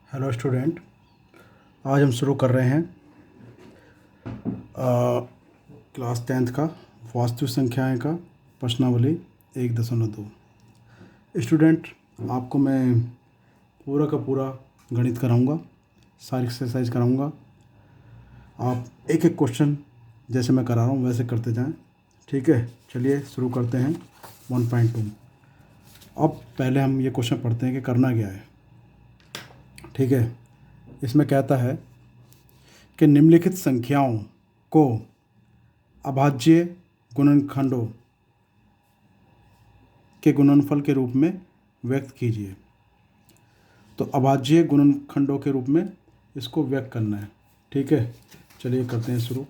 Hello student. आज हम शुरू कर रहे हैं क्लास 10th का वास्तविक संख्याएं का प्रश्नावली 1.2। स्टूडेंट, आपको मैं पूरा का पूरा गणित कराऊंगा, सारी एक्सरसाइज कराऊंगा। आप एक एक क्वेश्चन जैसे मैं करा रहा हूँ वैसे करते जाएं, ठीक है। चलिए शुरू करते हैं 1.2। अब पहले हम ये क्वेश्चन पढ़ते हैं कि करना क्या है, ठीक है। इसमें कहता है कि निम्नलिखित संख्याओं को अभाज्य गुणनखंडों के गुणनफल के रूप में व्यक्त कीजिए। तो अभाज्य गुणनखंडों के रूप में इसको व्यक्त करना है, ठीक है। चलिए करते हैं शुरू।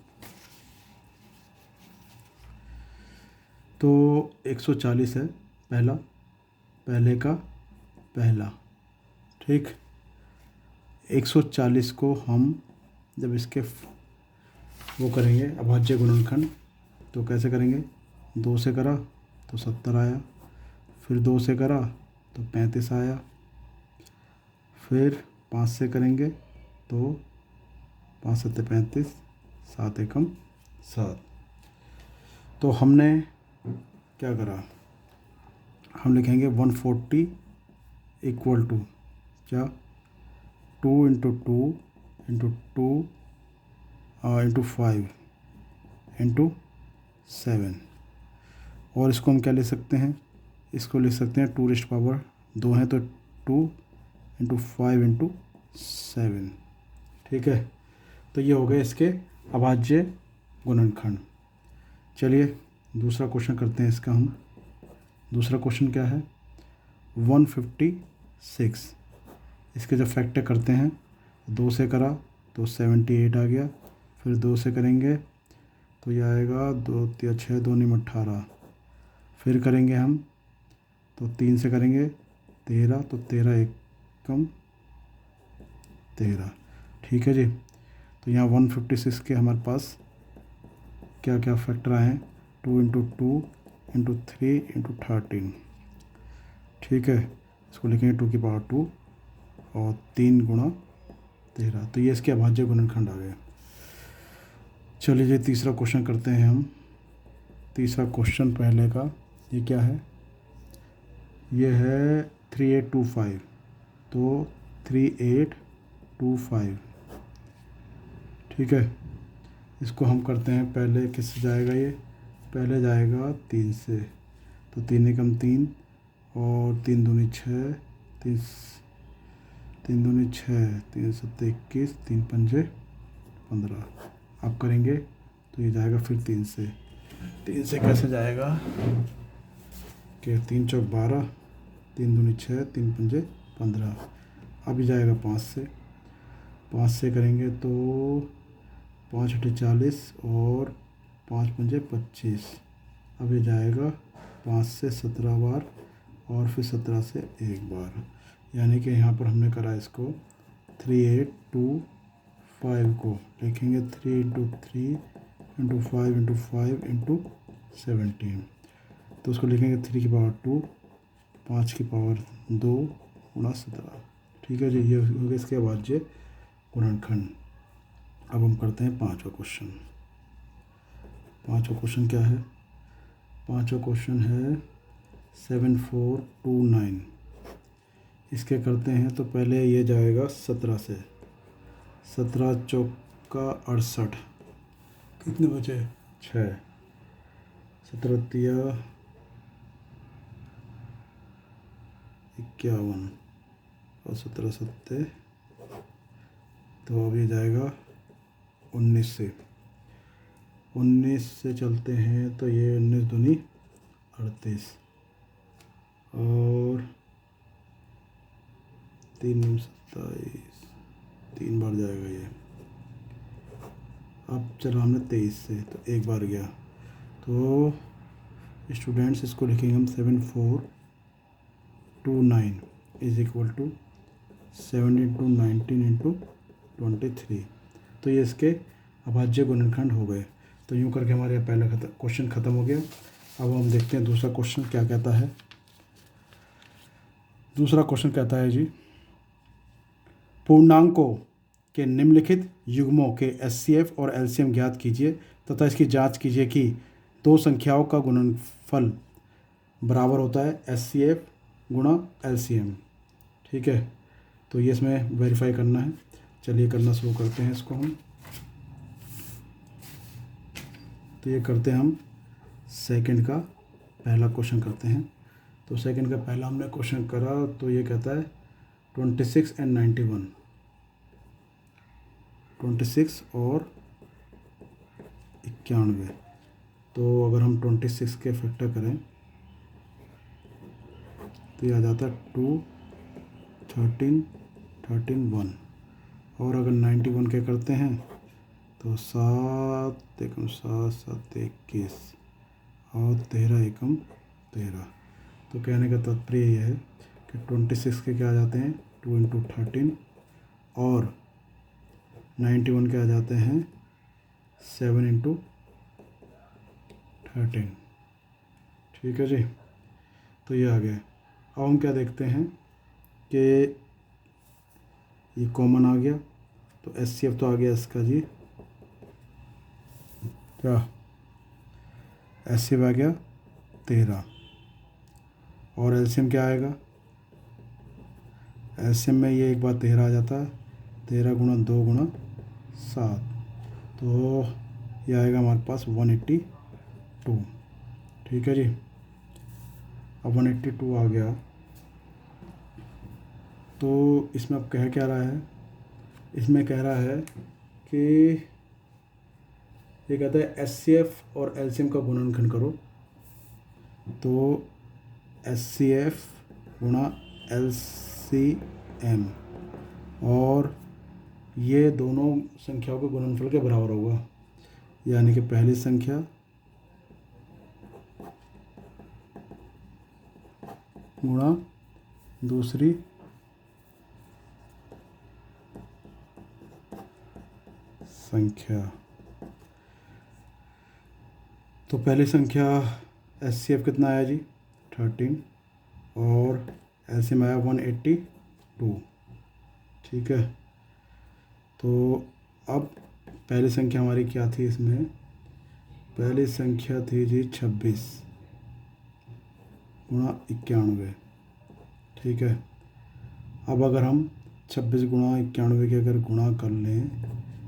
तो 140 है पहला, पहले का पहला, ठीक। 140 को हम जब इसके वो करेंगे अभाज्य गुणनखंड, तो कैसे करेंगे? 2 से करा तो 70 आया, फिर 2 से करा तो 35 आया, फिर 5 से करेंगे तो 5 सत्ते 35, 7 एकम 7। तो हमने क्या करा, हम लिखेंगे 140 इक्वल टू क्या, 2 इंटू 2 इंटू 2 इंटू 5 इंटू 7। और इसको हम क्या ले सकते हैं, इसको लिख सकते हैं 2 रेस्ट पावर 2 है तो 2 इंटू 5 इंटू 7, ठीक है। तो ये हो गए इसके अभाज्य गुणनखंड। चलिए दूसरा क्वेश्चन करते हैं इसका हम। दूसरा क्वेश्चन क्या है, 156। इसके जब फैक्टर करते हैं, 2 से करा तो 78 आ गया, फिर 2 से करेंगे तो ये आएगा 2 या 6 2 नहीं 18, फिर करेंगे हम तो 3 से करेंगे 13, तो 13 एकम 13, ठीक है जी। तो यहाँ 156 के हमारे पास क्या क्या फैक्टर आए हैं, 2 इंटू 2 इंटू 3 इंटू 13, ठीक है। इसको लिखेंगे 2 की पावर 2 और 3 गुणा 13। तो ये इसके अभाज्य गुणनखंड आ गए। चलिए जी तीसरा क्वेश्चन करते हैं हम। तीसरा क्वेश्चन पहले का ये क्या है, ये है 3825। तो 3825, ठीक है। इसको हम करते हैं, पहले किससे जाएगा, ये पहले जाएगा 3 से, तो 3 एकम 3 और 3 दूनी 6, 3 दूनी 6, 3 सत्ते 21, 3 पंजे 15। आप करेंगे तो ये जाएगा फिर 3 से। 3 से कैसे जाएगा कि 3 चौक 12, 3 दूनी 6, 3 पंजे 15। अब ये जाएगा 5 से, 5 से करेंगे तो 5 अठे 40 और 5 पंजे 25। अब ये जाएगा 5 से 17 बार और फिर 17 से एक बार, यानी कि यहाँ पर हमने करा इसको 3825 को लिखेंगे 3 इंटू 3 इंटू 5 इंटू 5 इंटू 17। तो उसको लिखेंगे 3 की पावर 2, 5 की पावर 2 गुणा 17, ठीक है जी। ये हो गया इसके अभाज्य गुणनखंड। अब हम करते हैं पांचवा क्वेश्चन। पांचवा क्वेश्चन क्या है, पांचवा क्वेश्चन है 7429। इसके करते हैं तो पहले ये जाएगा 17 से, 17 चौका 68, कितने बचे 6, 17 तिया 51 और 17 सत्ते, तो अब ये जाएगा 19 से। 19 से चलते हैं तो ये 19 दूनी 38 और 3 27, 3 बार जाएगा ये। अब चला हमने 23 से, तो एक बार गया। तो स्टूडेंट्स इसको लिखेंगे हम 7429 is equal to 7 into 19 into 23। तो ये इसके अभाज्य गुणनखंड हो गए। तो यूँ करके हमारे पहला क्वेश्चन ख़त्म हो गया। अब हम देखते हैं दूसरा क्वेश्चन क्या कहता है। दूसरा क्वेश्चन कहता है जी पूर्णांकों के निम्नलिखित युग्मों के एचसीएफ और एलसीएम ज्ञात कीजिए तथा इसकी जांच कीजिए कि दो संख्याओं का गुणनफल बराबर होता है एचसीएफ गुणा एलसीएम। ठीक है, तो ये इसमें वेरीफाई करना है। चलिए करना शुरू करते हैं इसको हम। तो ये करते हैं हम सेकंड का पहला क्वेश्चन करते हैं। तो सेकंड का पहला हमने क्वेश्चन करा तो ये कहता है 26 एंड 91, 26 और 91। तो अगर हम 26 के फैक्टर करें तो ये आ जाता है 2, 13, 13, 1। और अगर 91 के करते हैं तो 7 एकम 7, 7 21 और 13 एकम 13। तो कहने का तात्पर्य यह है कि 26 के क्या आ जाते हैं 2 इंटू 13 और 91 के आ जाते हैं 7 इंटू 13। ठीक है जी, तो ये आ गया। अब हम क्या देखते हैं कि ये कॉमन आ गया, तो एचसीएफ तो आ गया इसका जी, क्या एचसीएफ आ गया 13 और एलसीएम क्या आएगा, एलसीएम में ये एक बार 13 आ जाता है, 13 गुणा 2 गुणा 7, तो ये आएगा हमारे पास 182। ठीक है जी, अब 182 आ गया। तो इसमें अब कह क्या रहा है, इसमें कह रहा है कि ये कहता है एचसीएफ और एलसीएम का गुणनखंड करो। तो एचसीएफ गुणा एलसीएम और ये दोनों संख्याओं के गुणनफल के बराबर होगा, यानी कि पहली संख्या गुणा दूसरी संख्या। तो पहली संख्या एचसीएफ कितना आया जी 13 और एलसीएम आया 182। ठीक है, तो अब पहली संख्या हमारी क्या थी, इसमें पहली संख्या थी जी 26 गुणा 91। ठीक है, अब अगर हम 26 गुणा 91 के अगर गुणा कर लें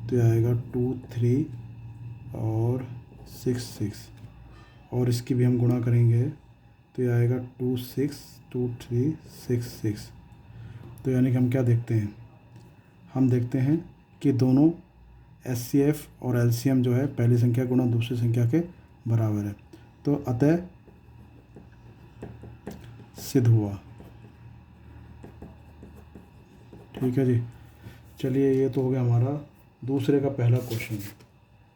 तो ये आएगा 2, 3 और 6, 6 और इसकी भी हम गुणा करेंगे तो ये आएगा 2, 6, 2, 3, 6, 6। तो यानी कि हम क्या देखते हैं, हम देखते हैं कि दोनों एचसीएफ और एलसीएम जो है पहली संख्या गुणा दूसरी संख्या के बराबर है, तो अतः सिद्ध हुआ। ठीक है जी, चलिए ये तो हो गया हमारा दूसरे का पहला क्वेश्चन।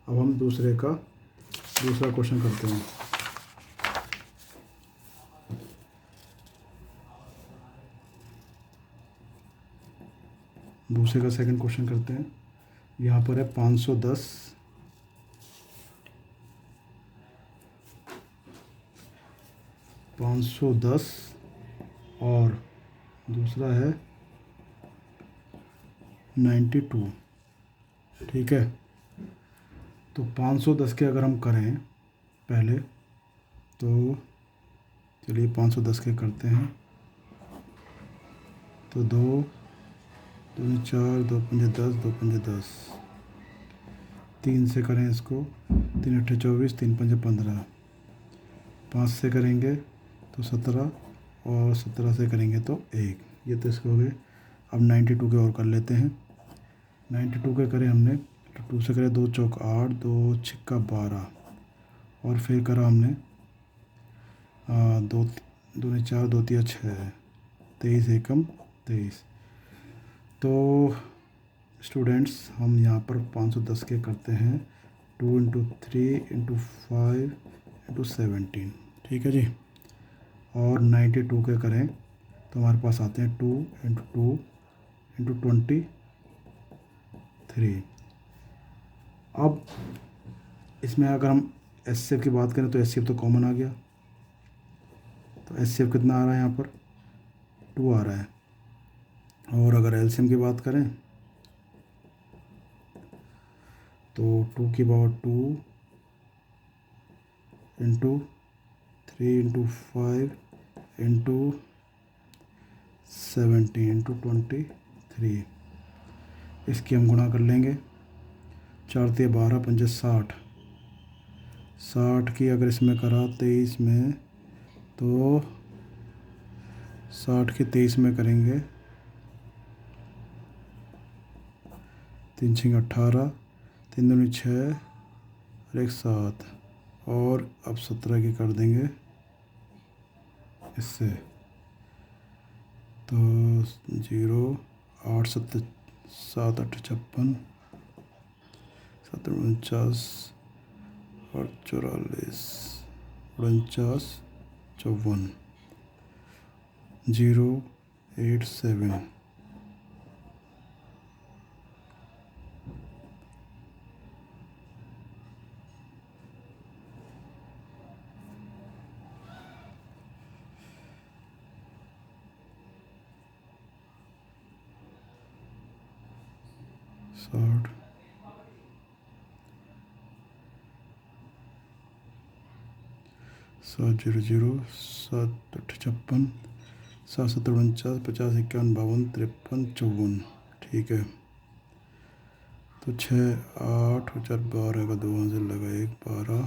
अब हम दूसरा क्वेश्चन करते हैं। दूसरे का सेकंड क्वेश्चन करते हैं। यहाँ पर है 510 और दूसरा है 92। ठीक है, तो 510 के अगर हम करें पहले तो चलिए 510 के करते हैं। तो 2, 2 4, 2 5 10, 2 5 10, 3 से करें इसको, 3 8 24, 3 5 15, 5 से करेंगे तो 17 और 17 से करेंगे तो 1। ये तो इसके हो गए। अब 92 के और कर लेते हैं। 92 के करें हमने तो 2 से करें, 2 चौक 8, 2 छिक्का 12 और फिर करा हमने 2 2 4, 2 3 6, 23 एकम 23। तो स्टूडेंट्स हम यहाँ पर 510 के करते हैं 2 इंटू 3 इंटू 5 इंटू 17। ठीक है जी, और 92 के करें तो हमारे पास आते हैं 2 इंटू 2 इंटू 23। अब इसमें अगर हम एचसीएफ की बात करें तो एचसीएफ तो कॉमन आ गया, तो एचसीएफ कितना आ रहा है यहाँ पर 2 आ रहा है। और अगर एलसीएम की बात करें तो 2 की power 2 into 3 into 5 into 70 into 23, इसकी हम गुणा कर लेंगे। 4 तिया 12 पंजे 60, 60 की अगर इसमें करा 23 में तो 60 की 23 में करेंगे 3 6 18, 3 दूनी 6 और 1 7, और अब 17 की कर देंगे इससे, तो 0 8 7 7 8 56 7 49 और 44 49 54 0 8 7। साठ 7 0 0 7 8 56 7 7 49 50 51 52 53 54, ठीक है। तो 6 8 और 4 12 का 2 से लगा 1 12,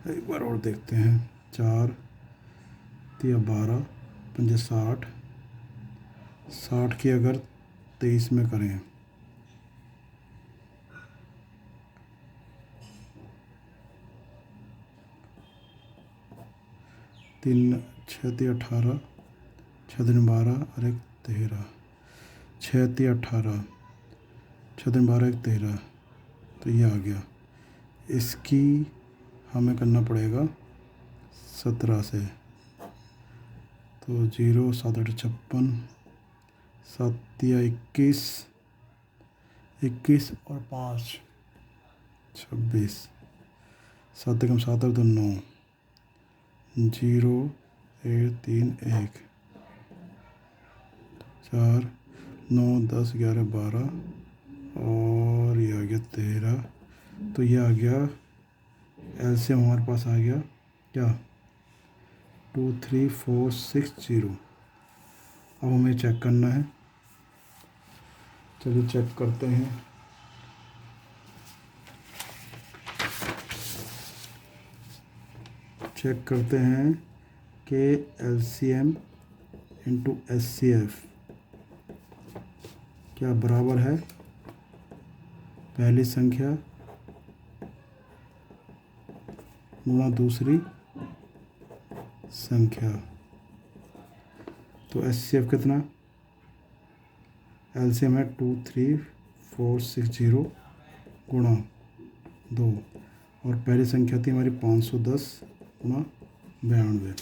एक बार और देखते हैं। 4 तिया 12 पंजे 60, 60 की अगर 23 में करें 3 6 तिया 18, 6 दिन 12 और 1 13, 6 तिया 18, 6 दिन 12 1 13, तो ये आ गया। इसकी हमें करना पड़ेगा 17 से, तो 0 7 8 56, 7 तिया 21, 21 और 5 26, 7 एकम 7 और 2 9, 0 1 3 1 4 9 10 11 12 और ये आ गया 13। तो ये आ गया एलसीएम हमारे पास आ गया क्या 2 3 4 6 0। अब हमें चेक करना है, चलिए चेक करते हैं। चेक करते हैं कि एलसीएम इंटू एचसीएफ क्या बराबर है पहली संख्या गुणा दूसरी संख्या। तो एचसीएफ कितना, एलसीएम है 2 3 4 6 0 गुणा 2, और पहली संख्या थी हमारी 510 गुणा 92।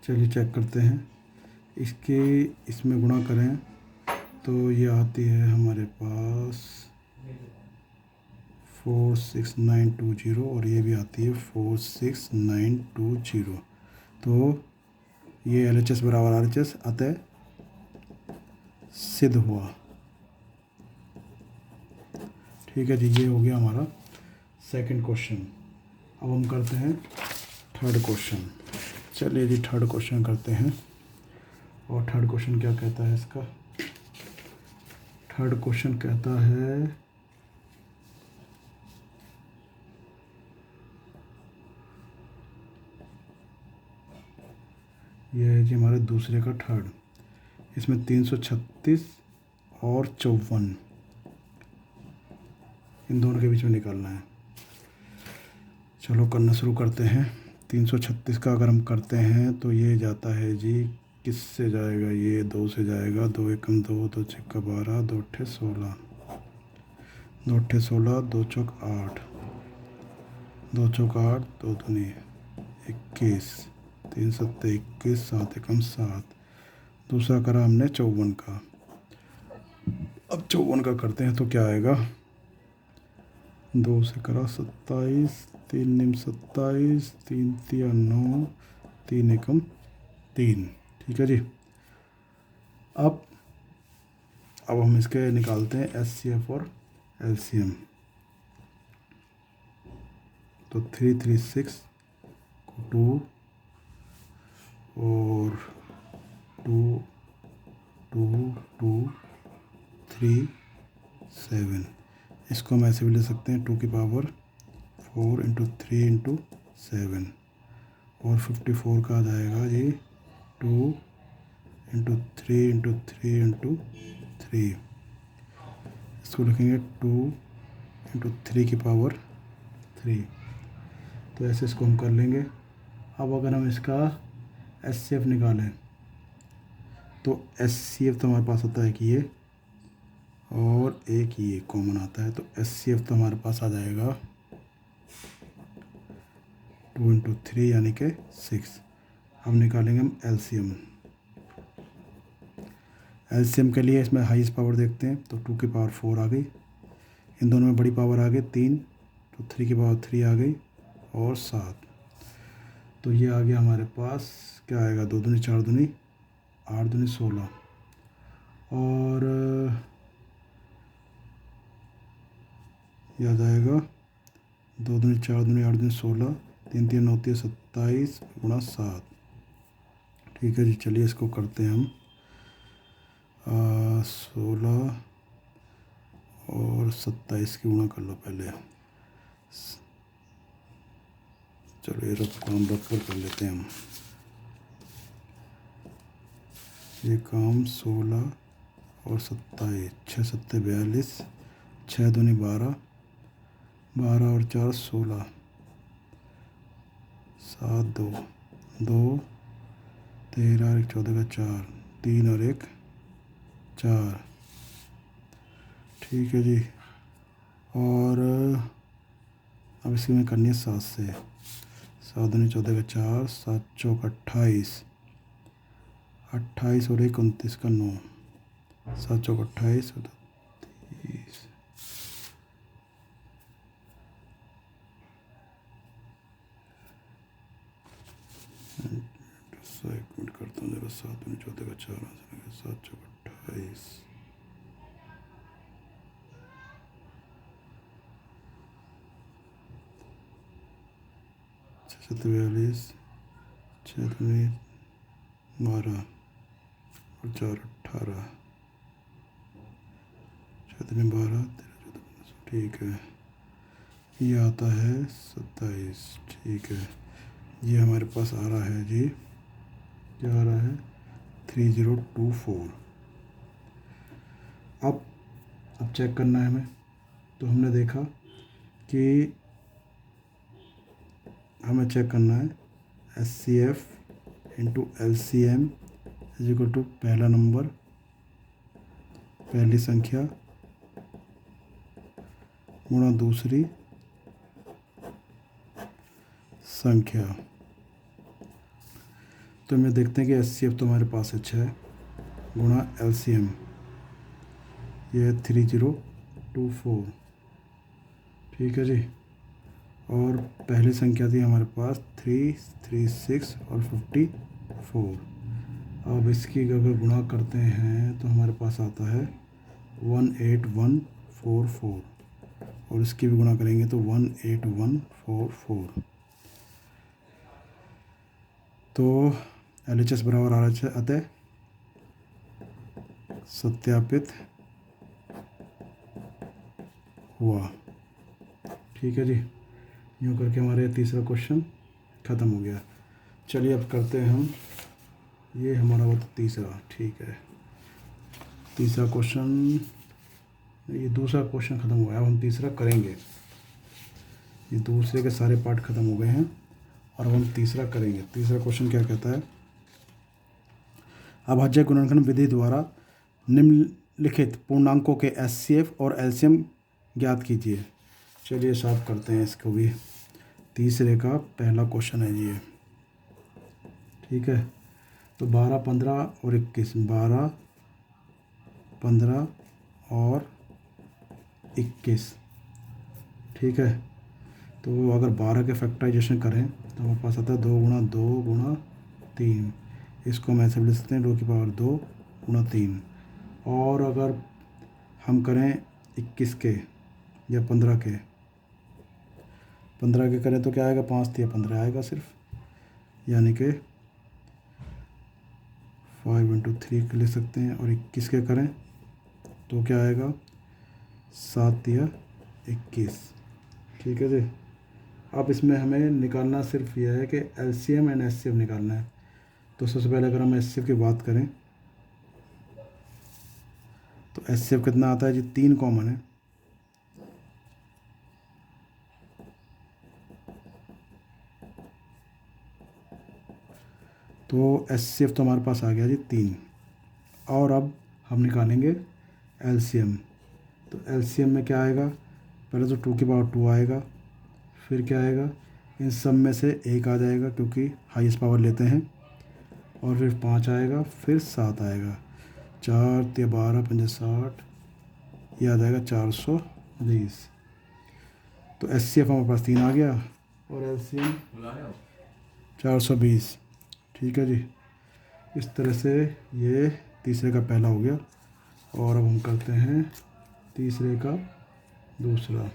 चलिए चेक करते हैं, इसके इसमें गुणा करें तो ये आती है हमारे पास 46920, और ये भी आती है 46920। तो ये LHS बराबर RHS अतः सिद्ध हुआ। ठीक है जी, ये हो गया हमारा सेकंड क्वेश्चन। अब हम करते हैं थर्ड क्वेश्चन। चलिए जी थर्ड क्वेश्चन करते हैं। और थर्ड क्वेश्चन क्या कहता है इसका, थर्ड क्वेश्चन कहता है यह है जी हमारे दूसरे का थर्ड। इसमें 336 और 54 इन दोनों के बीच में निकालना है। चलो करना शुरू करते हैं। 336 का अगर हम करते हैं तो ये जाता है जी किससे जाएगा, ये 2 से जाएगा, 2 एकम 2 2 छक्का 12 2 अट्ठे 16 2 अट्ठे 16 2 चौक 8 2 चौक 8 2 दूनी 21 3 सत्ते 21 7 एकम 7। दूसरा करा हमने 54 का, अब 54 का करते हैं तो क्या आएगा, 2 से करा 27, 3 निम 27, 3 तिया 9, 3 एकम 3। ठीक है जी। अब हम इसके निकालते हैं SCF और LCM। तो 3 3 6 2 और 2 2 2 3 7। इसको हम ऐसे भी ले सकते हैं 2 की पावर 4 इंटू 3 इंटू 7, और 54 का आ जाएगा ये 2 इंटू 3 इंटू 3 इंटू 3। इसको लिखेंगे 2 इंटू 3 की पावर 3। तो ऐसे इसको हम कर लेंगे। अब अगर हम इसका SCF निकालें तो SCF तो हमारे पास होता है कि ये, और एक ये कॉमन आता है, तो SCF तो हमारे पास आ जाएगा 2 इंटू 3 यानी कि 6। अब निकालेंगे हम LCM के लिए इसमें हाईएस्ट पावर देखते हैं तो 2 की पावर 4 आ गई, इन दोनों में बड़ी पावर आ गई 3, तो 3 की पावर 3 आ गई, और 7। तो ये आ गया हमारे पास, क्या आएगा, 2 दूनी 4 दूनी 8 दूनी 16, और याद आएगा 2 दूनी 4 दूनी 8 दूनी 16, 3 3 9 3 27 गुणा 7। ठीक है जी। चलिए इसको करते हैं हम 16 और 27 की गुणा कर लो पहले। चलो ये काम रख कर लेते हैं हम। ये काम 16 और 27, 6 7 42, 6 दूनी 12, 12 और 4 16, 7 2 2 13 और 1 14 का 4, 3 और 1 4। ठीक है जी। और अब इसकी में करनी है 7 से, 7 दूनी 14 का 4, 7 चौक 28, 28 और 1 29 का 9, 7 चौक 28 और 30। एक मिनट करता हूँ जरा, 7 दूनी 14 का 4, 7 चौक 28, 6 7 42, 6 दूनी 12 और 4 18, 6 दूनी 12 13 14 15। ठीक है, ये आता है 27। ठीक है, ये हमारे पास आ रहा है जी, क्या आ रहा है, 3024। अब चेक करना है हमें। तो हमने देखा कि हमें चेक करना है SCF into LCM is equal to पहला नंबर, पहली संख्या गुणा दूसरी संख्या। तो हमें देखते हैं कि SCF तो हमारे पास है 6 गुणा LCM, ये है 3024। ठीक है जी। और पहली संख्या थी हमारे पास 3 3 6 और 54। अब इसकी अगर गुणा करते हैं तो हमारे पास आता है 18144, और इसकी भी गुणा करेंगे तो 18144। तो LHS बराबर आ रहा है अतः सत्यापित हुआ। ठीक है जी। यूँ करके हमारे तीसरा क्वेश्चन ख़त्म हो गया। चलिए अब करते हैं हम, ये हमारा हुआ था तीसरा। ठीक है, तीसरा क्वेश्चन, ये दूसरा क्वेश्चन ख़त्म हो गया। अब हम तीसरा करेंगे। ये दूसरे के सारे पार्ट ख़त्म हो गए हैं और अब हम तीसरा करेंगे। तीसरा क्वेश्चन क्या कहता है, अभाज्य गुणनखंड विधि द्वारा निम्नलिखित पूर्णांकों के SCF और LCM ज्ञात कीजिए। चलिए साफ करते हैं इसको भी। तीसरे का पहला क्वेश्चन है ये। ठीक है, तो 12 15 और 21, 12 15 और 21। ठीक है, तो अगर 12 के फैक्टराइजेशन करें तो हमारे पास आता है 2 गुणा 2 गुणा 3। इसको हम ऐसे भी लिख सकते हैं 2 की पावर 2 गुणा 3। और अगर हम करें 21 के या 15 के, 15 के करें तो क्या आएगा, 5 3 15 आएगा सिर्फ, यानी कि 5 इंटू 3 के लिख सकते हैं। और 21 के करें तो क्या आएगा, 7 3 21। ठीक है जी। अब इसमें हमें निकालना सिर्फ यह है कि एलसीएम एंड एचसीएफ निकालना है। तो सबसे पहले अगर हम एचसीएफ की बात करें तो एचसीएफ कितना आता है जी, 3 कॉमन है। तो एचसीएफ तो हमारे पास आ गया जी 3। और अब हम निकालेंगे एलसीएम। तो एलसीएम में क्या आएगा, पहले तो 2 की पावर 2 आएगा, फिर क्या आएगा, इन सब में से 1 आ जाएगा क्योंकि हाईएस्ट पावर लेते हैं, और फिर 5 आएगा, फिर 7 आएगा, 4 3 12 5 60, ये आ जाएगा 420। तो एचसीएफ हमारे पास 3 आ गया और एलसीएम 420। ठीक है जी। इस तरह से ये तीसरे का पहला हो गया। और अब हम करते हैं तीसरे का दूसरा।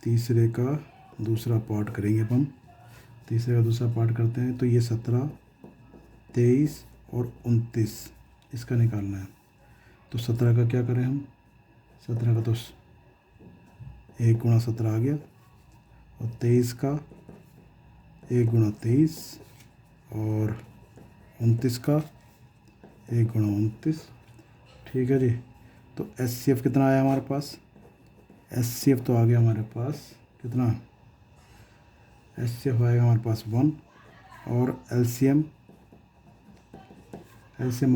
तीसरे का दूसरा पार्ट करेंगे अब हम। तीसरे का दूसरा पार्ट करते हैं तो ये 17 23 और 29 इसका निकालना है। तो 17 का क्या करें हम, 17 का तो 1 गुणा 17 आ गया, और 23 का 1 गुणा 23, और 29 का 1 गुणा 29। ठीक है जी। तो एचसीएफ कितना आया हमारे पास, एचसीएफ तो आ गया हमारे पास कितना, एचसीएफ आएगा हमारे पास 1। और एलसीएम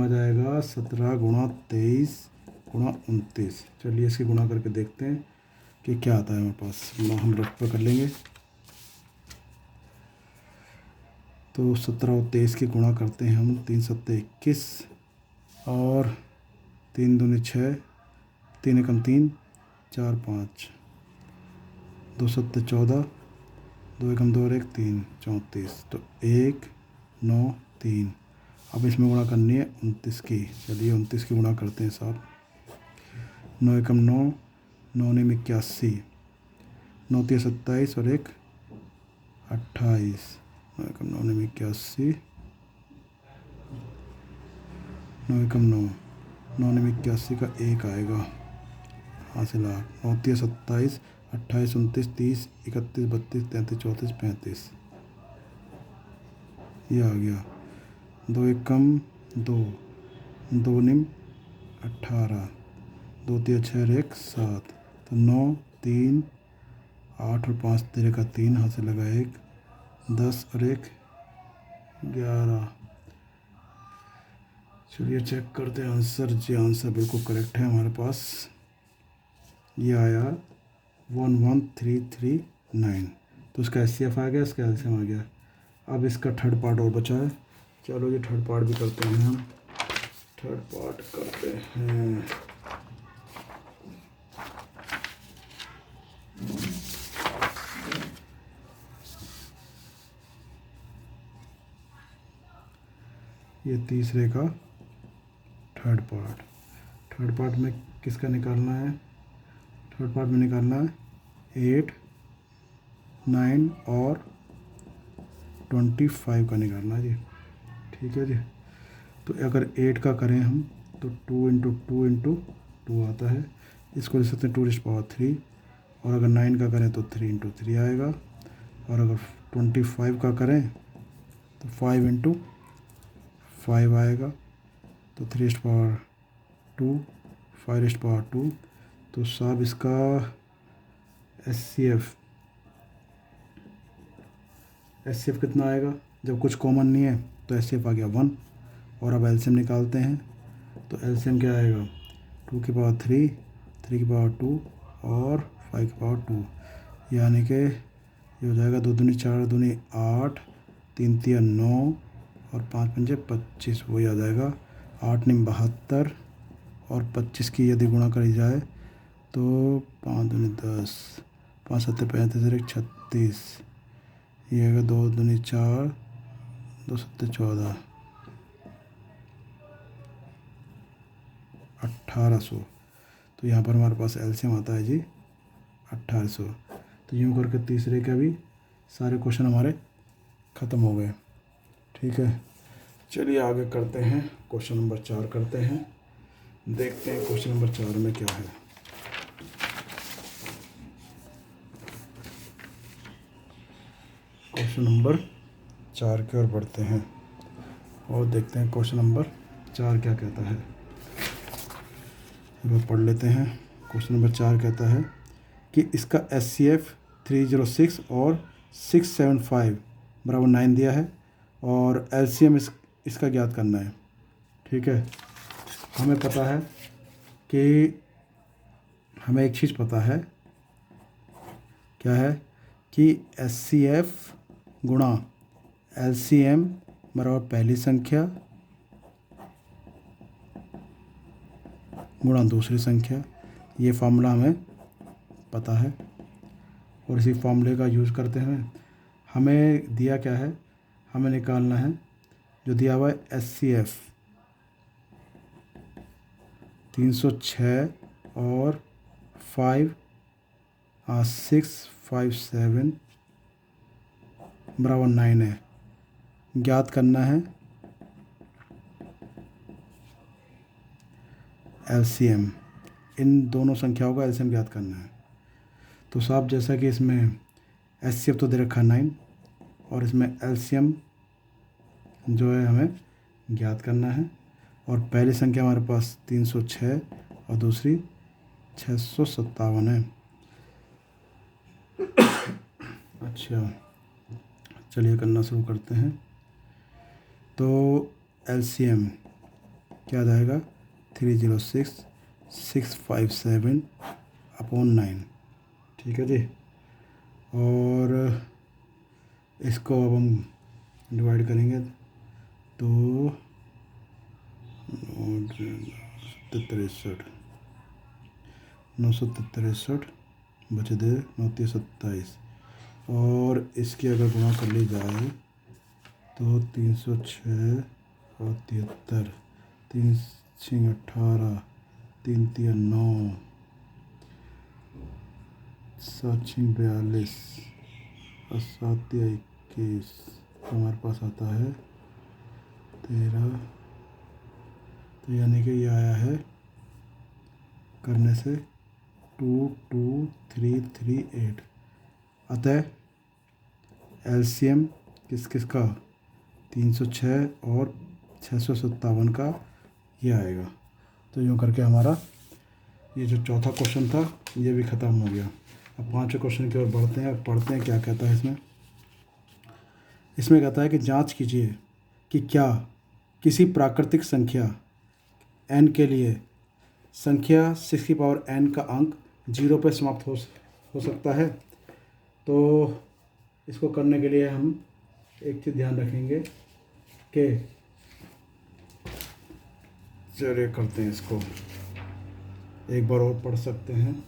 आ जाएगा 17 गुणा 23 गुणा 29। चलिए इसकी गुणा करके देखते हैं कि क्या आता है हमारे पास। हम रफ पर कर लेंगे। तो 17 और 23 की गुणा करते हैं हम, 3 7 21, और 3 दूनी 6, 3 एकम 3, 4 5, 2 7 14, 2 एकम 2 और 1 3, 34। तो 1 9 3। अब इसमें गुणा करनी है 29 की। चलिए 29 की गुणा करते हैं साहब। 9 एकम 9, 9 9 81, 9 3 27 और 1 28, 9 एकम 9 9 81, 9 एकम 9, 9 9 81 का 1 आएगा, हासिल 8, 9 3 27, 28 29 30 31 32 33 34 35, ये आ गया। 2 एकम 2, 2 निम 18, 2 3 6 और 1 7। तो 9 3 8 और 5 13 का 3, हाथ से लगा 1, 10 और 1 11। चलिए चेक करते हैं आंसर। जी आंसर बिल्कुल करेक्ट है हमारे पास, ये आया 11339। तो इसका एचसीएफ आ गया, इसका एलसीएम आ गया। अब इसका थर्ड पार्ट और बचा है। चलो ये थर्ड पार्ट भी करते हैं हम। थर्ड पार्ट करते हैं। ये तीसरे का थर्ड पार्ट। थर्ड पार्ट में किसका निकालना है, थर्ड पार्ट में निकालना है 8 9 और 25 का निकालना है जी। ठीक है जी। तो अगर 8 का करें हम तो 2 इंटू 2 इंटू 2 आता है, इसको लिख सकते हैं 2⁻3। और अगर 9 का करें तो 3 इंटू 3 आएगा। और अगर 25 का करें तो 5 इंटू 5 आएगा, तो 3⁻2, 5⁻2। तो साहब इसका एचसीएफ कितना आएगा, जब कुछ कॉमन नहीं है तो एचसीएफ आ गया 1। और अब एलसीएम निकालते हैं। तो एलसीएम क्या आएगा, 2 की पावर 3, 3 की पावर 2 और 5 की पावर 2, यानी कि ये हो जाएगा 2 दूनी 4 दूनी 8, 3 3 9 और 5 5 25, वही आ जाएगा 8 9 72, और 25 की यदि गुणा करी जाए तो 5 दूनी 10, 5 सत्ते 35 और 1 36, ये आएगा 2 दूनी 4, 2 सत्ते 14, 1800। तो यहाँ पर हमारे पास एलसीएम आता है जी 1800। तो यूँ करके तीसरे का भी सारे क्वेश्चन हमारे ख़त्म हो गए। ठीक है, चलिए आगे करते हैं, क्वेश्चन नंबर 4 करते हैं, देखते हैं क्वेश्चन नंबर 4 में क्या है। क्वेश्चन नंबर 4 की ओर बढ़ते हैं और देखते हैं क्वेश्चन नंबर 4 क्या कहता है। एक बार पढ़ लेते हैं। क्वेश्चन नंबर 4 कहता है कि इसका SCF 306 और 675 बराबर 9 दिया है और LCM इसका ज्ञात करना है। ठीक है, हमें पता है कि हमें एक चीज़ पता है, क्या है कि SCF गुणा LCM बराबर पहली संख्या गुणा दूसरी संख्या। ये फार्मूला हमें पता है और इसी फार्मूले का यूज़ करते हैं। हमें दिया क्या है, हमें निकालना है जो दिया हुआ है SCF 306 और 657 बराबर 9 है। ज्ञात करना है LCM, इन दोनों संख्याओं का LCM ज्ञात करना है। तो साहब जैसा कि इसमें SCF तो दे रखा है 9 और इसमें LCM जो है हमें ज्ञात करना है। और पहली संख्या हमारे पास 306 और दूसरी 657 है। अच्छा, चलिए करना शुरू करते हैं। तो LCM क्या जाएगा 306 657 अपॉन 9। ठीक है जी, और इसको अब हम डिवाइड करेंगे तो 963 बचे दे 927 और इसकी अगर गुणा कर ली जाए तो 306 और 73, 3 6 18, 3 3 9, 7 6 42 और 7 21, तो हमारे पास आता है 13। तो यानी कि ये आया है करने से 22338। अतः LCM किस किस का 306 और 657 का ये आएगा। तो यूँ करके हमारा ये जो चौथा क्वेश्चन था ये भी ख़त्म हो गया। अब पांचवें क्वेश्चन की ओर बढ़ते हैं, पढ़ते हैं क्या कहता है इसमें। इसमें कहता है कि जांच कीजिए कि क्या किसी प्राकृतिक संख्या n के लिए संख्या 6 की पावर n का अंक 0 पर समाप्त हो सकता है। तो इसको करने के लिए हम एक चीज़ ध्यान रखेंगे कि चलिए करते हैं इसको, एक बार और पढ़ सकते हैं।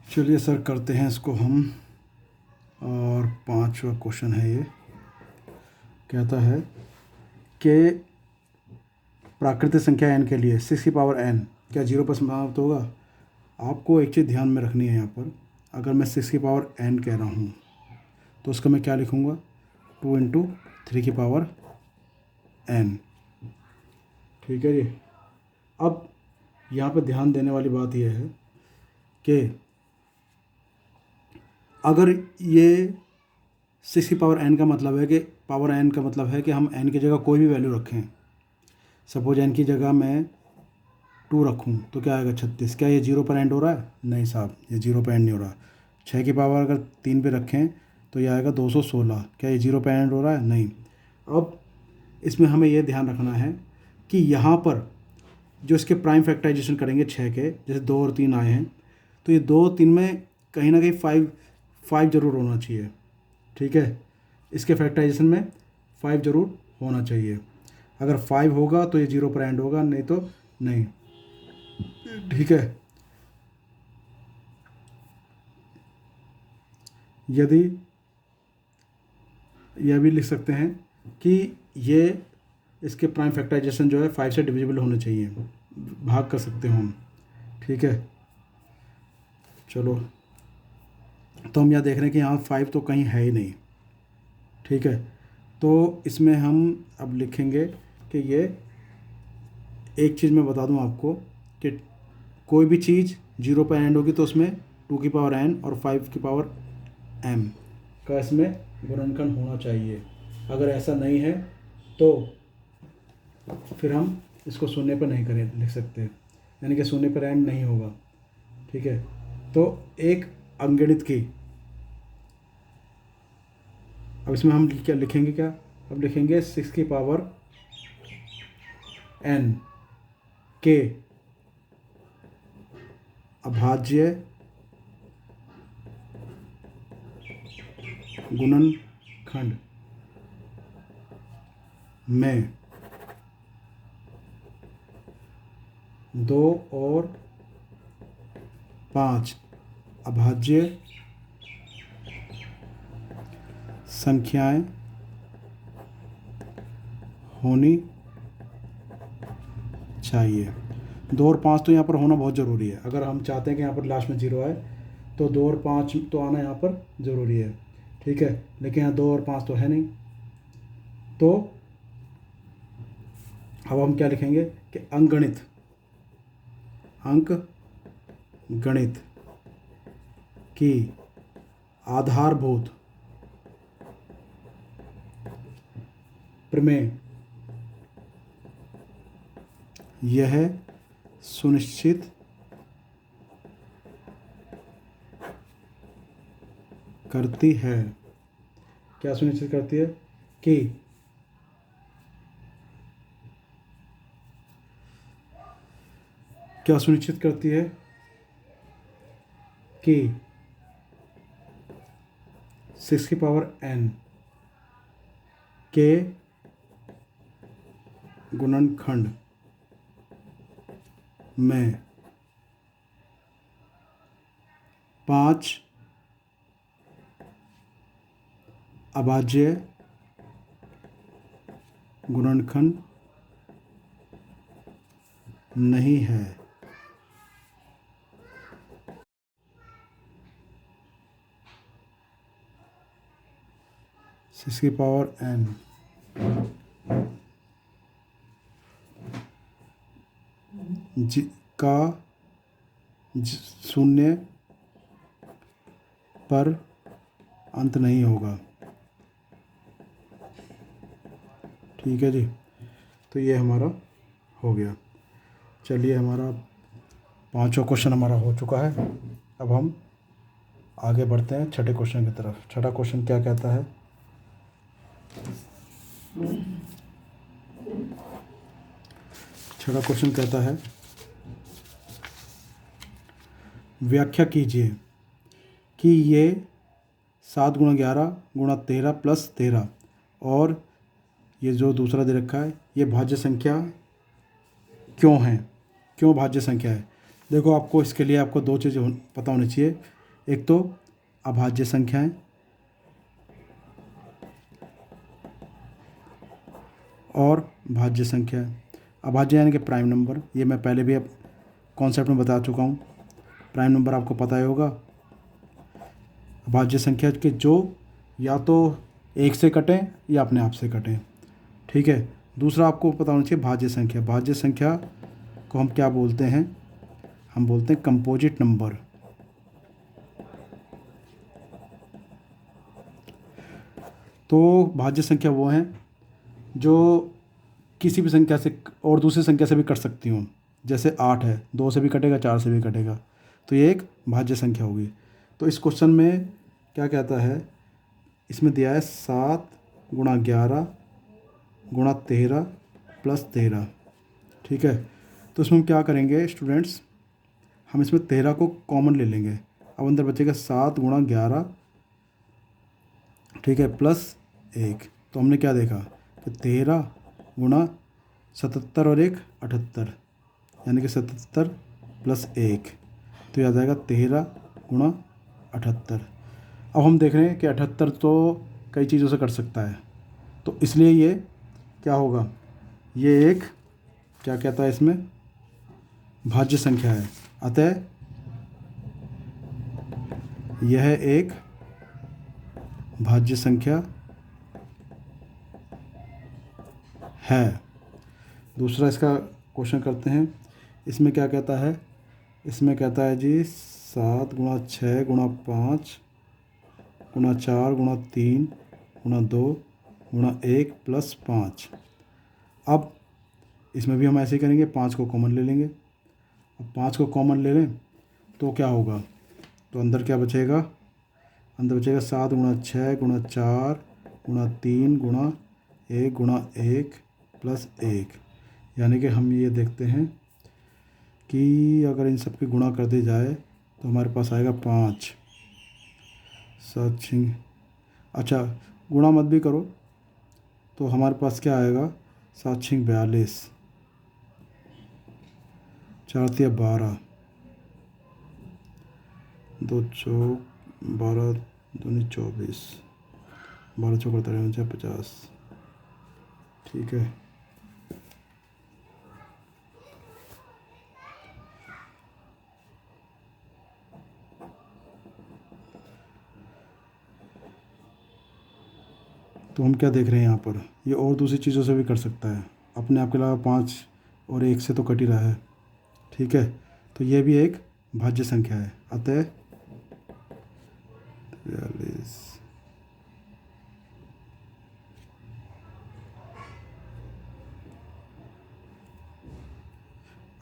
चलिए सर करते हैं इसको हम। और पांचवा क्वेश्चन है ये, कहता है कि प्राकृतिक संख्या n के लिए 6 की पावर n क्या 0 पर समाप्त होगा। आपको एक चीज़ ध्यान में रखनी है यहाँ पर, अगर मैं 6 की पावर n कह रहा हूँ तो उसका मैं क्या लिखूँगा 2 × 3 की पावर n। ठीक है जी। अब यहाँ पर ध्यान देने वाली बात यह है कि अगर ये 6 की पावर n का मतलब है कि पावर n का मतलब है कि हम n की जगह कोई भी वैल्यू रखें। सपोज n की जगह मैं 2 रखूं तो क्या आएगा 36। क्या ये 0 पर एंड हो रहा है? नहीं साहब, ये 0 पर एंड नहीं हो रहा। 6 की पावर अगर 3 पे रखें तो ये आएगा 216। क्या ये 0 पे एंड हो रहा है? नहीं। अब इसमें हमें ये ध्यान रखना है कि यहाँ पर जो इसके प्राइम फैक्टराइजेशन करेंगे 6 के, जैसे 2 और 3 आए हैं, तो ये 2 3 में कहीं ना कहीं 5 ज़रूर होना चाहिए। ठीक है, इसके फैक्टराइजेशन में 5 ज़रूर होना चाहिए। अगर 5 होगा तो ये 0 पर एंड होगा, नहीं तो नहीं। ठीक है, यदि यह भी लिख सकते हैं कि ये इसके प्राइम फैक्टराइजेशन जो है 5 से डिविजिबल होने चाहिए, भाग कर सकते हो हम। ठीक है, चलो, तो हम यहाँ देख रहे हैं कि यहाँ 5 तो कहीं है ही नहीं। ठीक है, तो इसमें हम अब लिखेंगे कि ये, एक चीज़ मैं बता दूं आपको कि कोई भी चीज़ 0 पर एंड होगी तो उसमें 2 की पावर n और 5 की पावर m का इसमें गुणनखंड होना चाहिए। अगर ऐसा नहीं है तो फिर हम इसको शून्य पर नहीं करें लिख सकते, यानी कि शून्य पर एंड नहीं होगा। ठीक है, तो एक अंगणित की, अब इसमें हम क्या लिखेंगे? क्या अब लिखेंगे 6 की पावर n के अभाज्य गुणनखंड में 2 और 5 अभाज्य संख्याएं होनी चाहिए। 2 और 5 तो यहाँ पर होना बहुत ज़रूरी है। अगर हम चाहते हैं कि यहाँ पर लास्ट में 0 आए तो 2 और 5 तो आना यहाँ पर ज़रूरी है। ठीक है, लेकिन यहाँ 2 और 5 तो है नहीं, तो अब हम क्या लिखेंगे कि अंकगणित की आधारभूत प्रमेय यह सुनिश्चित करती है, क्या सुनिश्चित करती है? कि क्या सुनिश्चित करती है कि 6 की पावर n के गुणनखंड में 5 अभाज्य गुणनखंड नहीं है। 6 की पावर n का शून्य पर अंत नहीं होगा। ठीक है जी, तो ये हमारा हो गया। चलिए, हमारा 5वां क्वेश्चन हमारा हो चुका है। अब हम आगे बढ़ते हैं छठे क्वेश्चन की तरफ। छठा क्वेश्चन क्या कहता है? छठा क्वेश्चन कहता है, व्याख्या कीजिए कि ये 7 × 11 × 13 + 13 और ये जो दूसरा दे रखा है ये भाज्य संख्या क्यों है, क्यों भाज्य संख्या है। देखो, आपको इसके लिए आपको 2 चीज़ें पता होनी चाहिए। एक तो अभाज्य संख्याएं और भाज्य संख्या। अभाज्य यानी कि प्राइम नंबर, ये मैं पहले भी अब कॉन्सेप्ट में बता चुका हूँ। प्राइम नंबर आपको पता ही होगा। अभाज्य संख्या के जो या तो 1 से कटें या अपने आप से कटें। ठीक है, दूसरा आपको पता होना चाहिए भाज्य संख्या। भाज्य संख्या को हम क्या बोलते हैं? हम बोलते हैं कंपोजिट नंबर। तो भाज्य संख्या वो हैं जो किसी भी संख्या से और दूसरी संख्या से भी कट सकती हूँ। जैसे 8 है, 2 से भी कटेगा, 4 से भी कटेगा, तो ये एक भाज्य संख्या होगी। तो इस क्वेश्चन में क्या कहता है इसमें दिया है 7 गुणा 11 गुणा 13 प्लस 13। ठीक है, तो इसमें हम क्या करेंगे स्टूडेंट्स, हम इसमें 13 को कॉमन ले लेंगे। अब अंदर बचेगा 7 गुणा 11, ठीक है, प्लस 1। तो हमने क्या देखा कि 13 गुणा 77 और 1 78, यानी कि 77 प्लस 1, तो याद आएगा 13 गुणा 78। अब हम देख रहे हैं कि 78 तो कई चीज़ों से कर सकता है, तो इसलिए ये क्या होगा, ये एक क्या कहता है इसमें, भाज्य संख्या है। अतः यह एक भाज्य संख्या है। दूसरा इसका क्वेश्चन करते हैं। इसमें क्या कहता है, इसमें कहता है जी 7 गुणा 6 गुणा 5 गुणा 4 गुणा 3 गुणा 2 गुणा 1 प्लस 5। अब इसमें भी हम ऐसे ही करेंगे, 5 को कॉमन ले लेंगे। अब 5 को कॉमन ले लें तो क्या होगा, तो अंदर क्या बचेगा, अंदर बचेगा 7 गुणा 6 गुणा 4 गुणा 3 गुणा 1 गुणा 1 प्लस 1, यानी कि हम ये देखते हैं कि अगर इन सब की गुणा कर दी जाए तो हमारे पास आएगा 5 7 6, अच्छा गुणा मत भी करो तो हमारे पास क्या आएगा, 7 6 42, 4 3 12, 2 चौक 12 दूनी 24, 12 चौक 50, ठीक है। तो हम क्या देख रहे हैं यहाँ पर, ये और दूसरी चीज़ों से भी कर सकता है, अपने आप के अलावा 5 और 1 से तो कट ही रहा है, ठीक है। तो ये भी एक भाज्य संख्या है। अतः 43,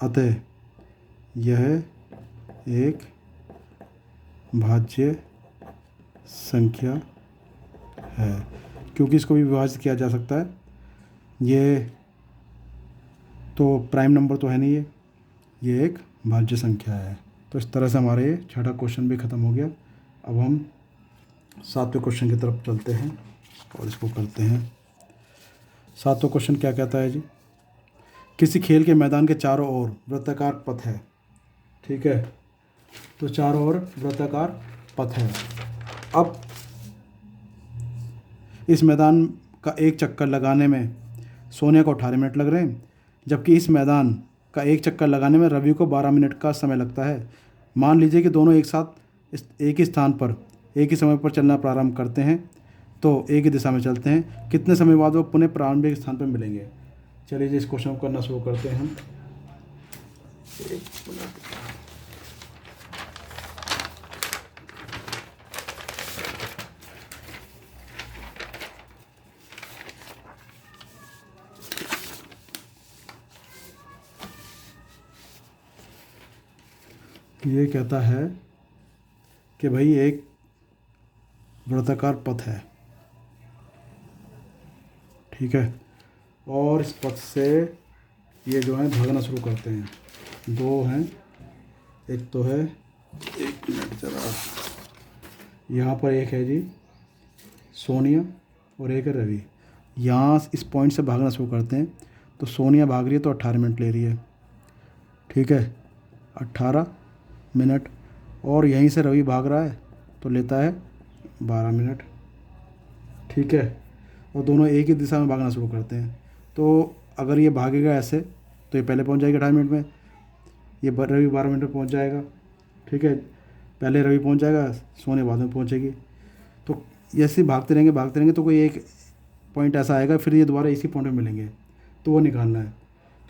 अतः यह एक भाज्य संख्या है, क्योंकि इसको भी विभाजित किया जा सकता है। ये तो प्राइम नंबर तो है नहीं, ये एक भाज्य संख्या है। तो इस तरह से हमारा ये छठा क्वेश्चन भी ख़त्म हो गया। अब हम 7वें क्वेश्चन की तरफ चलते हैं और इसको करते हैं। 7वां क्वेश्चन क्या कहता है जी, किसी खेल के मैदान के चारों ओर वृत्ताकार पथ है, ठीक है। तो चारों ओर वृत्ताकार पथ है। अब इस मैदान का एक चक्कर लगाने में सोनिया को 18 मिनट लग रहे हैं, जबकि इस मैदान का एक चक्कर लगाने में रवि को 12 मिनट का समय लगता है। मान लीजिए कि दोनों एक साथ एक ही स्थान पर एक ही समय पर चलना प्रारंभ करते हैं, तो एक ही दिशा में चलते हैं। कितने समय बाद वो पुनः प्रारंभिक स्थान पर मिलेंगे। चलिए जी, इस क्वेश्चन को करना शुरू करते हैं हम। ये कहता है कि भाई एक वृत्ताकार पथ है, ठीक है, और इस पथ से ये जो है भागना शुरू करते हैं। 2 हैं, एक तो है, 1 मिनट जरा, यहाँ पर एक है जी सोनिया और एक है रवि। यहाँ इस पॉइंट से भागना शुरू करते हैं। तो सोनिया भाग रही है तो 18 मिनट ले रही है, ठीक है, 18 मिनट, और यहीं से रवि भाग रहा है तो लेता है 12 मिनट, ठीक है। और दोनों एक ही दिशा में भागना शुरू करते हैं। तो अगर ये भागेगा ऐसे तो ये पहले पहुंच जाएगी 18 मिनट में, ये रवि 12 मिनट में पहुंच जाएगा, ठीक है। पहले रवि पहुंच जाएगा, सोनिया बाद में पहुंचेगी। तो ऐसे भागते रहेंगे तो कोई एक पॉइंट ऐसा आएगा, फिर ये दोबारा इसी पॉइंट में मिलेंगे, तो वो निकालना है।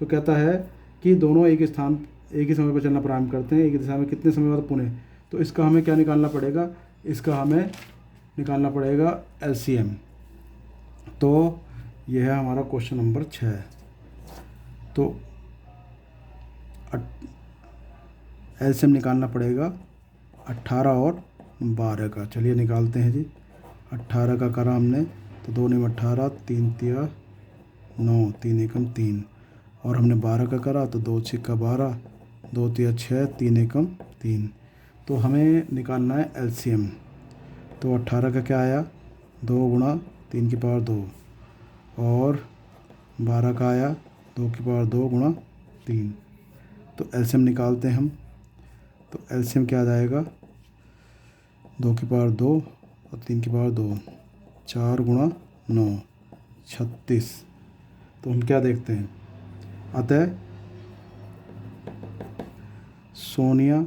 तो कहता है कि दोनों एक ही समय पर चलना प्रारंभ करते हैं, एक ही दिशा में, कितने समय बाद पुणे। तो इसका हमें क्या निकालना पड़ेगा, इसका हमें निकालना पड़ेगा LCM। तो यह है हमारा क्वेश्चन नंबर 6। तो LCM निकालना पड़ेगा 18 और 12 का। चलिए निकालते हैं जी। 18 का करा हमने, तो 2 9 18, 3 तिया 9, 3 एकम 3। और हमने 12 का करा तो 2 6 का 12, 2 तिया 6, 3 एकम 3। तो हमें निकालना है एलसीएम। तो 18 का क्या आया, 2 गुणा 3 की पावर 2, और 12 का आया 2 की पावर 2 गुणा 3। तो एलसीएम निकालते हैं हम। तो एलसीएम क्या आ जाएगा, 2 की पावर 2 और 3 की पावर 2, 4 गुणा 9, 36। तो हम क्या देखते हैं, अतः सोनिया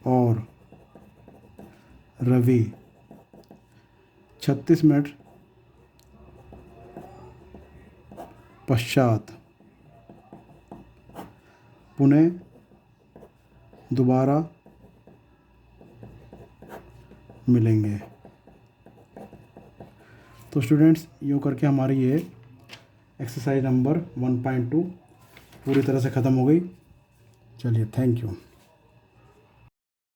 और रवि 36 मिनट पश्चात पुनः दोबारा मिलेंगे। तो स्टूडेंट्स, यूँ करके हमारी ये एक्सरसाइज नंबर 1.2 पूरी तरह से ख़त्म हो गई। चलिए, थैंक यू।